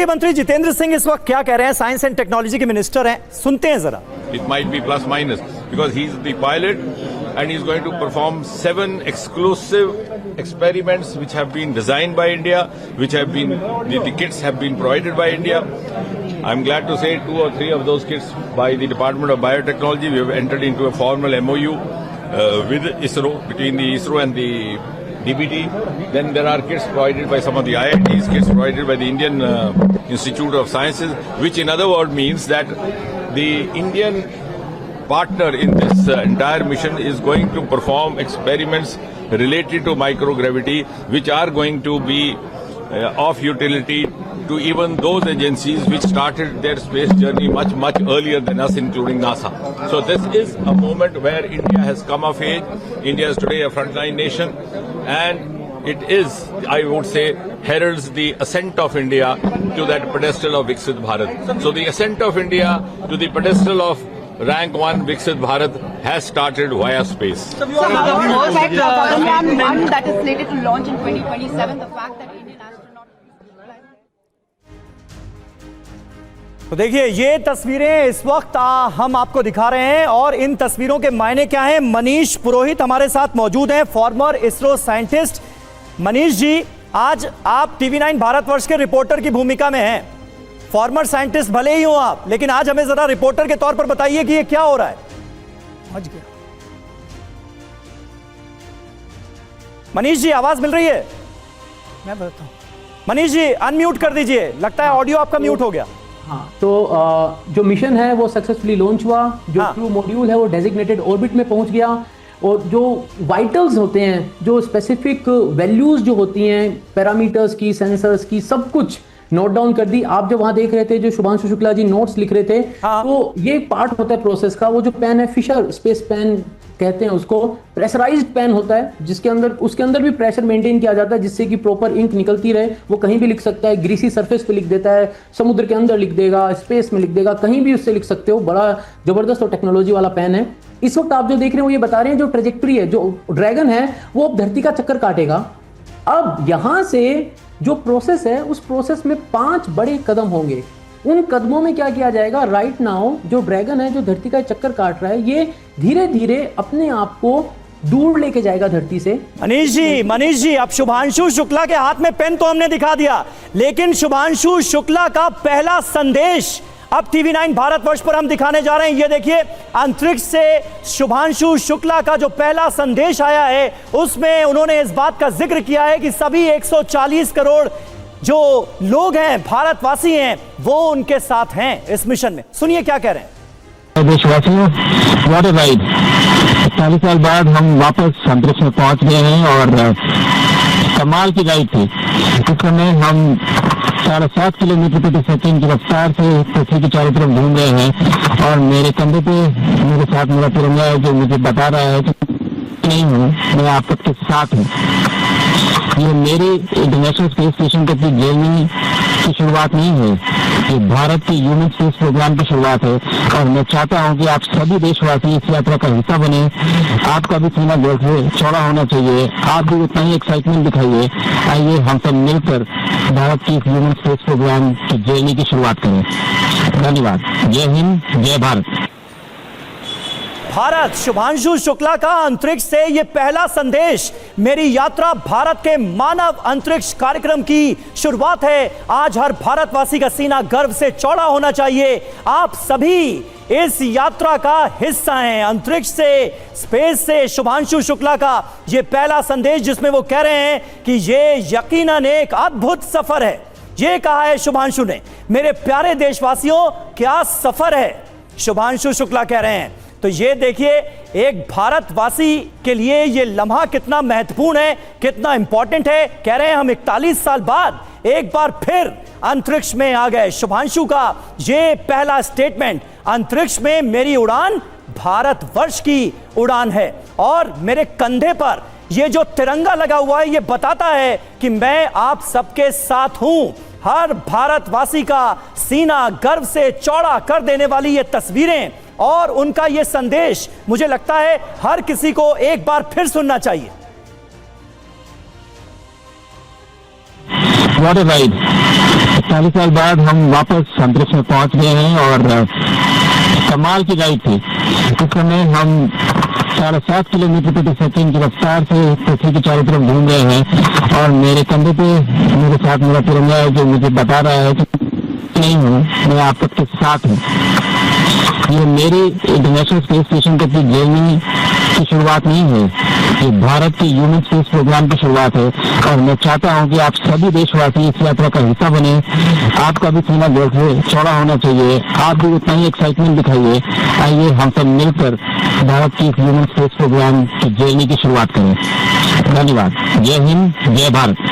केंद्रीय मंत्री जितेंद्र सिंह इस वक्त क्या कह रहे हैं, साइंस एंड टेक्नोलॉजी के मिनिस्टर हैं, सुनते हैं जरा। It might be plus minus because he's the pilot and he's going to perform 7 exclusive experiments which have been designed by India, which have been, the kits have been provided by India. I'm glad to say 2 or 3 of those kits by the Department of Biotechnology. We have entered into a formal MOU with ISRO, between the ISRO and the DBT. Then there are kits provided by some of the IITs, kits provided by the Indian Institute of Sciences, which in other words means that the Indian partner in this entire mission is going to perform experiments related to microgravity, which are going to be of utility to even those agencies which started their space journey much earlier than us, including NASA. So this is a moment where India has come of age. India is today a frontline nation, and it is, I would say, heralds the ascent of India to that pedestal of Viksit Bharat. So the ascent of India to the pedestal of rank 1 Viksit Bharat has started via space. So how do you expect Gaganyaan 1 that is slated to launch in 2027, the fact that Indian astronaut... तो देखिए ये तस्वीरें इस वक्त हम आपको दिखा रहे हैं और इन तस्वीरों के मायने क्या हैं। मनीष पुरोहित हमारे साथ मौजूद हैं, फॉर्मर इसरो साइंटिस्ट। मनीष जी, आज आप टीवी9 भारतवर्ष के रिपोर्टर की भूमिका में हैं। फॉर्मर साइंटिस्ट भले ही हो आप, लेकिन आज हमें जरा रिपोर्टर के तौर पर बताइए कि ये क्या हो रहा है। समझ गया मनीष जी, आवाज मिल रही है? मैं बताता हूं। मनीष जी अनम्यूट कर दीजिए, लगता है ऑडियो आपका म्यूट हो गया। हाँ, तो जो मिशन है वो सक्सेसफुली लॉन्च हुआ। जो क्रू मॉड्यूल है वो डेजिग्नेटेड ऑर्बिट में पहुंच गया और जो वाइटल्स होते हैं, जो स्पेसिफिक वैल्यूज जो होती हैं पैरामीटर्स की, सेंसर्स की, सब कुछ नोट डाउन कर दी। आप जो वहां देख रहे थे, जो शुभांशु शुक्ला जी नोट्स लिख रहे थे, तो ये पार्ट होता है प्रोसेस का। वो जो पेन है, फिशर स्पेस पेन कहते हैं उसको, प्रेशराइज्ड पेन होता है, जिसके अंदर, उसके अंदर भी प्रेशर मेंटेन किया जाता है जिससे कि प्रॉपर इंक निकलती रहे। वो कहीं भी लिख सकता है, ग्रीसी सरफेस पे लिख देता है, समुद्र के अंदर लिख देगा, स्पेस में लिख देगा, कहीं भी उससे लिख सकते हो। बड़ा जबरदस्त और टेक्नोलॉजी वाला पेन है। इस वक्त आप जो देख रहे हो ये बता रहे हैं जो ट्रेजेक्टरी है, जो ड्रैगन है वो अब धरती का चक्कर काटेगा। अब यहां से जो प्रोसेस है, उस प्रोसेस में 5 बड़े कदम होंगे। उन कदमों में क्या किया जाएगा, राइट नाउ जो ड्रैगन है, जो धरती का चक्कर काट रहा है, ये धीरे धीरे अपने आप को दूर लेके जाएगा धरती से। मनीष जी, अब शुभांशु शुक्ला के हाथ में पेन तो हमने दिखा दिया, लेकिन शुभांशु शुक्ला का पहला संदेश अब टीवी9 भारतवर्ष पर हम दिखाने जा रहे हैं। ये देखिए, अंतरिक्ष से शुभांशु शुक्ला का जो पहला संदेश आया है, उसमें उन्होंने इस बात का जिक्र किया है कि सभी 140 करोड़ जो लोग हैं, भारतवासी हैं, वो उनके साथ हैं इस मिशन में। सुनिए क्या कह रहे हैं। देशवासियों, व्हाट अ राइड। 40 साल बाद हम वापस अंतरिक्ष में पहुंच गए हैं और कमाल की राइड थी। इस समय हम 7.5 किलोमीटर प्रति सेकंड की रफ्तार से पृथ्वी की चारों तरफ घूम रहे हैं और मेरे कंधे पे मेरे साथ मेरा तिरंगा है जो मुझे बता रहा है कि नहीं हूँ, मैं आप सबके साथ हूँ। ये मेरी इंटरनेशनल स्पेस स्टेशन की जर्नी की शुरुआत नहीं है, ये भारत के ह्यूमन स्पेस प्रोग्राम की शुरुआत है और मैं चाहता हूं कि आप सभी देशवासी इस यात्रा का हिस्सा बने। आपका भी सीना चौड़ा होना चाहिए, आप भी उतना ही एक्साइटमेंट दिखाइए। आइए हम सब मिलकर भारत की ह्यूमन स्पेस प्रोग्राम की जर्नी की शुरुआत करें। धन्यवाद। जय हिंद, जय भारत। भारत, शुभांशु शुक्ला का अंतरिक्ष से ये पहला संदेश, मेरी यात्रा भारत के मानव अंतरिक्ष कार्यक्रम की शुरुआत है। आज हर भारतवासी का सीना गर्व से चौड़ा होना चाहिए। आप सभी इस यात्रा का हिस्सा हैं। अंतरिक्ष से, स्पेस से शुभांशु शुक्ला का ये पहला संदेश, जिसमें वो कह रहे हैं कि ये यकीनन एक अद्भुत सफर है। ये कहा है शुभांशु ने। मेरे प्यारे देशवासियों, क्या सफर है, शुभांशु शुक्ला कह रहे हैं। तो ये देखिए, एक भारतवासी के लिए ये लम्हा कितना महत्वपूर्ण है, कितना इंपॉर्टेंट है। कह रहे हैं हम 41 साल बाद एक बार फिर अंतरिक्ष में आ गए। शुभांशु का ये पहला स्टेटमेंट, अंतरिक्ष में मेरी उड़ान भारतवर्ष की उड़ान है और मेरे कंधे पर ये जो तिरंगा लगा हुआ है, ये बताता है कि मैं आप सबके साथ हूं। हर भारतवासी का सीना गर्व से चौड़ा कर देने वाली ये तस्वीरें और उनका ये संदेश, मुझे लगता है हर किसी को एक बार फिर सुनना चाहिए। What a ride. 40 साल बाद हम वापस अंतरिक्ष में पहुंच गए हैं और कमाल की राइड थी। इस समय हम 7.5 किलोमीटर प्रति सेकंड की रफ्तार से पृथ्वी के चारों तरफ घूम रहे हैं और मेरे कंधे पे मेरे साथ मेरा तिरंगा है जो मुझे बता रहा है कि नहीं हूँ, मैं आप सबके साथ हूँ। ये मेरी इंटरनेशनल स्पेस स्टेशन की जर्नी की शुरुआत नहीं है, ये भारत के ह्यूमन स्पेस प्रोग्राम की शुरुआत है और मैं चाहता हूँ कि आप सभी देशवासी इस यात्रा का हिस्सा बने। आपका भी सीना गर्व चौड़ा होना चाहिए, आप भी उतना ही एक्साइटमेंट दिखाइए। आइए हम सब मिलकर भारत की ह्यूमन स्पेस प्रोग्राम की जर्नी की शुरुआत करें। धन्यवाद। जय हिंद, जय भारत।